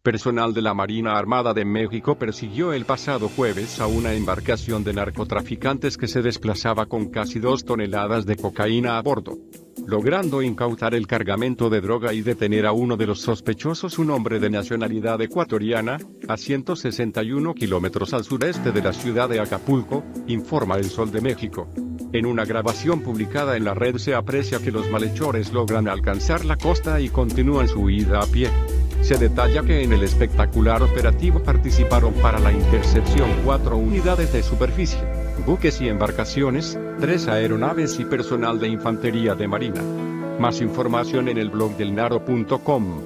Personal de la Marina Armada de México persiguió el pasado jueves a una embarcación de narcotraficantes que se desplazaba con casi 2 toneladas de cocaína a bordo, logrando incautar el cargamento de droga y detener a uno de los sospechosos, un hombre de nacionalidad ecuatoriana, a 161 kilómetros al sureste de la ciudad de Acapulco, informa El Sol de México. En una grabación publicada en la red se aprecia que los malhechores logran alcanzar la costa y continúan su huida a pie. Se detalla que en el espectacular operativo participaron para la intercepción 4 unidades de superficie, buques y embarcaciones, 3 aeronaves y personal de infantería de marina. Más información en el blog delnaro.com.